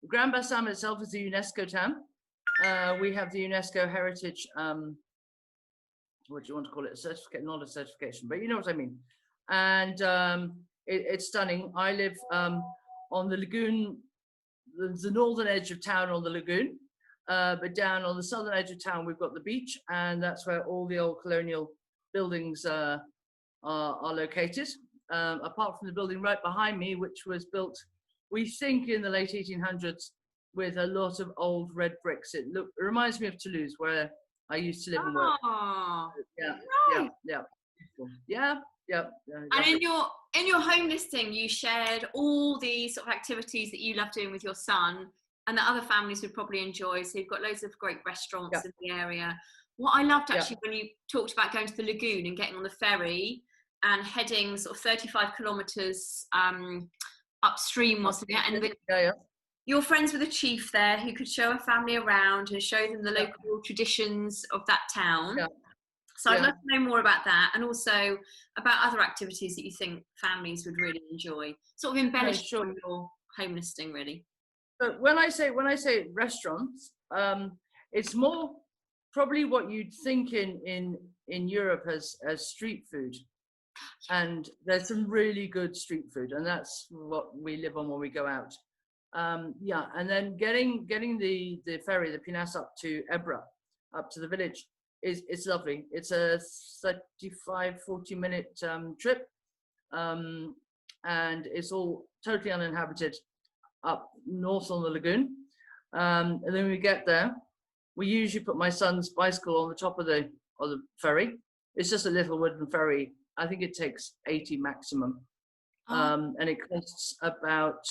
Grand Bassam itself is a UNESCO town. We have the UNESCO heritage, what do you want to call it? A certificate, not a certification, but you know what I mean. And it's stunning. I live on the lagoon, the northern edge of town on the lagoon, but down on the southern edge of town, we've got the beach, and that's where all the old colonial buildings are located. Apart from the building right behind me, which was built, we think, in the late 1800s with a lot of old red bricks. It reminds me of Toulouse, where I used to live and work. Yeah. And in your home listing, you shared all the sort of activities that you love doing with your son and that other families would probably enjoy. So you've got loads of great restaurants in the area. What I loved actually when you talked about going to the lagoon and getting on the ferry and heading sort of 35 kilometres upstream, wasn't it? And you're friends with a chief there who could show a family around and show them the local traditions of that town. So I'd love to know more about that, and also about other activities that you think families would really enjoy. Sort of embellish on your home listing, really. But when I say restaurants, it's more probably what you'd think in Europe as street food. And there's some really good street food, and that's what we live on when we go out. And then getting the ferry, the Pinas, up to Ebra, up to the village, it's lovely. It's a 35-40 minute trip, and it's all totally uninhabited up north on the lagoon. And then when we get there, we usually put my son's bicycle on the top of the ferry. It's just a little wooden ferry. I think it takes 80 maximum, and it costs about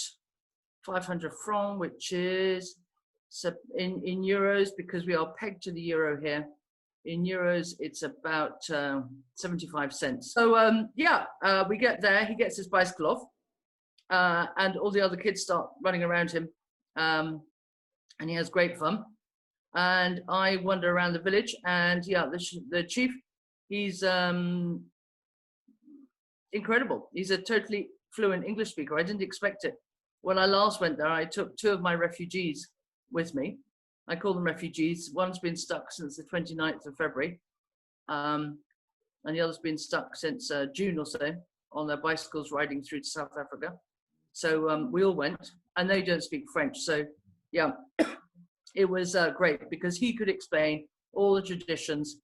500 francs, which is in euros, because we are pegged to the euro here. In euros, it's about 75 cents. So we get there, he gets his bicycle off, and all the other kids start running around him, and he has great fun. And I wander around the village, and the chief, he's incredible. He's a totally fluent English speaker. I didn't expect it. When I last went there, I took 2 of my refugees with me. I call them refugees. One's been stuck since the 29th of February, and the other's been stuck since June or so on their bicycles riding through to South Africa. So we all went, and they don't speak French. So yeah, it was great, because he could explain all the traditions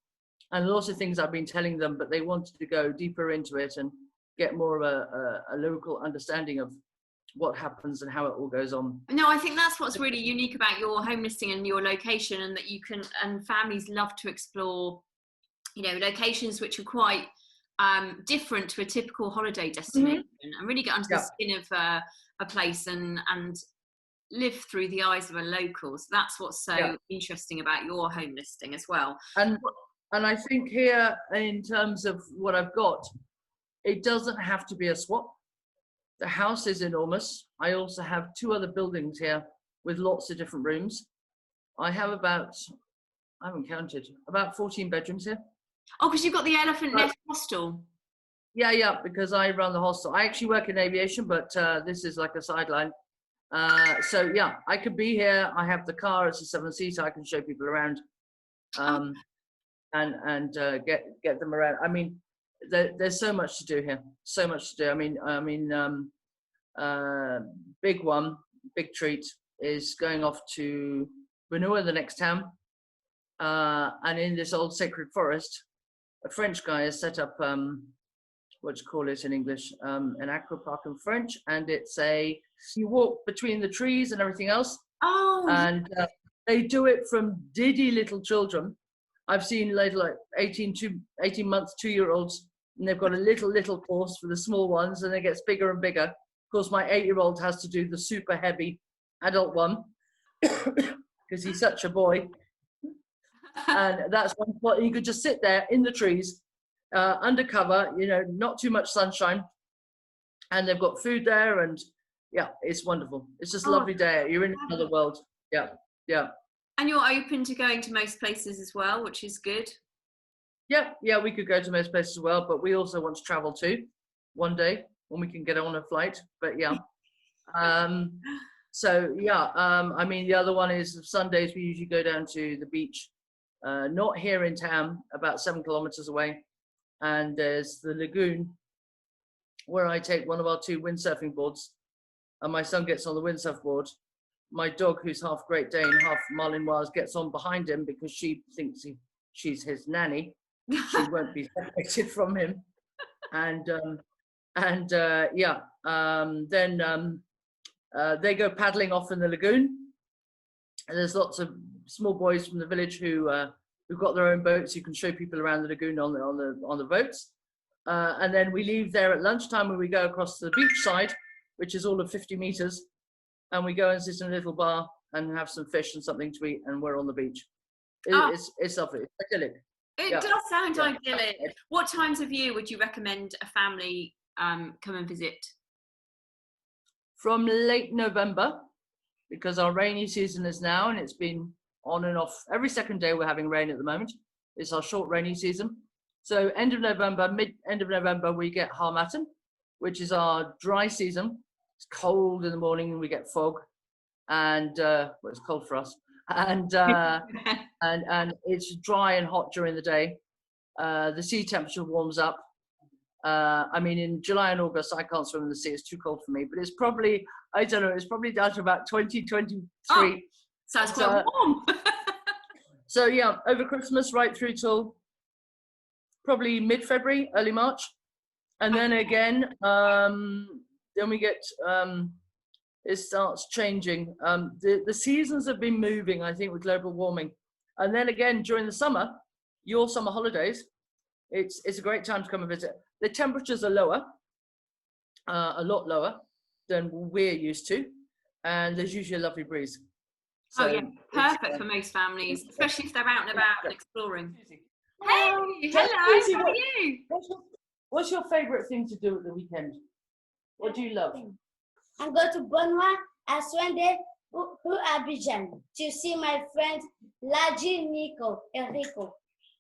and lots of things I've been telling them, but they wanted to go deeper into it and get more of a local understanding of what happens and how it all goes on. No, I think that's what's really unique about your home listing and your location, and that you can, and families love to explore, locations which are quite different to a typical holiday destination, and really get under the skin of a place and live through the eyes of a local. So that's what's so interesting about your home listing as well. And I think here, in terms of what I've got, it doesn't have to be a swap. The house is enormous. I also have 2 other buildings here with lots of different rooms. I have I haven't counted, about 14 bedrooms here. Oh, because you've got the Elephant Nest Hostel. Yeah, because I run the hostel. I actually work in aviation, but this is like a sideline. So yeah, I could be here. I have the car. It's a 7-seater. I can show people around, and get them around. I mean, there's so much to do here. So much to do. I mean, big treat is going off to Benua, the next town, and in this old sacred forest, a French guy has set up what do you call it in English? An aqua park in French, and it's you walk between the trees and everything else. Oh. And they do it from diddy little children. I've seen like 18 months, 2-year-olds, and they've got a little course for the small ones, and it gets bigger and bigger. Of course, my 8-year-old has to do the super heavy adult one because he's such a boy. And that's one spot. You could just sit there in the trees, undercover, not too much sunshine, and they've got food there, and yeah, it's wonderful. It's just a lovely day. You're in another world. Yeah. And you're open to going to most places as well, which is good. Yeah, we could go to most places as well, but we also want to travel too one day when we can get on a flight. But yeah, So yeah, I mean, the other one is Sundays we usually go down to the beach, not here in town, about 7 kilometers away. And there's the lagoon where I take one of our 2 windsurfing boards, and my son gets on the windsurf board. My dog, who's half Great Dane, half Malinois, gets on behind him because she thinks she's his nanny. She won't be separated from him. And then they go paddling off in the lagoon. And there's lots of small boys from the village who've got their own boats. You can show people around the lagoon on the boats. And then we leave there at lunchtime when we go across to the beach side, which is all of 50 meters. And we go and sit in a little bar and have some fish and something to eat, and we're on the beach. It's lovely. It's idyllic. It does sound idyllic. What times of year would you recommend a family come and visit? From late November, because our rainy season is now, and it's been on and off. Every second day we're having rain at the moment. It's our short rainy season. So end of November, end of November, we get Harmattan, which is our dry season. It's cold in the morning and we get fog, and well, it's cold for us, and it's dry and hot during the day. The sea temperature warms up. I mean, in July and August, I can't swim in the sea. It's too cold for me, but it's probably, I don't know, it's probably down to about 23. Sounds quite warm. So yeah, over Christmas, right through till probably mid-February, early March. And then again, then we get, it starts changing. The seasons have been moving, I think, with global warming. And then again, during the summer, your summer holidays, it's a great time to come and visit. The temperatures are lower, a lot lower than we're used to. And there's usually a lovely breeze. So perfect for most families, especially if they're out and about and exploring. Hey, hello, how are you? What's your favourite thing to do at the weekend? What do you love? I go to Benoit and Sunday who Abidjan to see my friends Laji, Nico, Enrico.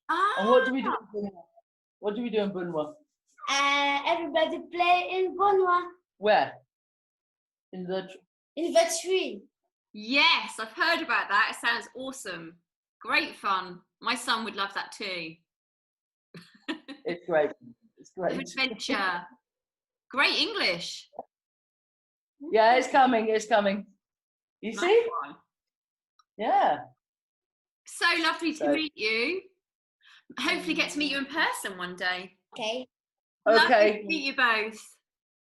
And what do we do in Benoit? What do we do in Benoit? Everybody play in Benoit. Where? In the tree. Yes, I've heard about that. It sounds awesome. Great fun. My son would love that too. It's great. It's great. Adventure. Great English. Yeah, it's coming. It's coming. You Nice see? one. Yeah. So lovely to meet you. Hopefully get to meet you in person one day. Okay. Lovely to meet you both.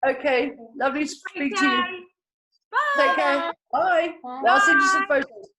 Okay. Lovely to speak to you. Bye. Take care. Bye. I'll send you some photos.